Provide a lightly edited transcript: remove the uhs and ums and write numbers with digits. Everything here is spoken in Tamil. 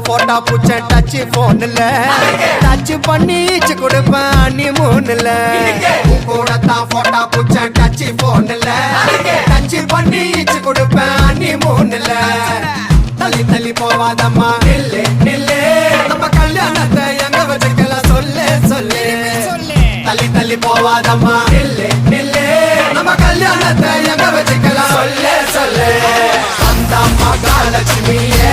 போட்டா பூச்ச டச் போன்ல டச் பண்ணி கொடுப்பேன் அண்ணி மூணுல கூட தான் போட்டா பூச்ச டச் போன்ல டச் பண்ணி கொடுப்பேன் அண்ணி மூணுல தள்ளி தள்ளி போவாதம்மா நில்லு நில்லு நம்ம கல்யாணத்தை எங்க வச்சுக்கலாம் சொல்லு சொல்லு தள்ளி தள்ளி போவாதம்மா நில்லு நில்லு நம்ம கல்யாணத்தை எங்க வச்சுக்கலாம் சொல்லு சொல்லு அந்த மகாலட்சுமியே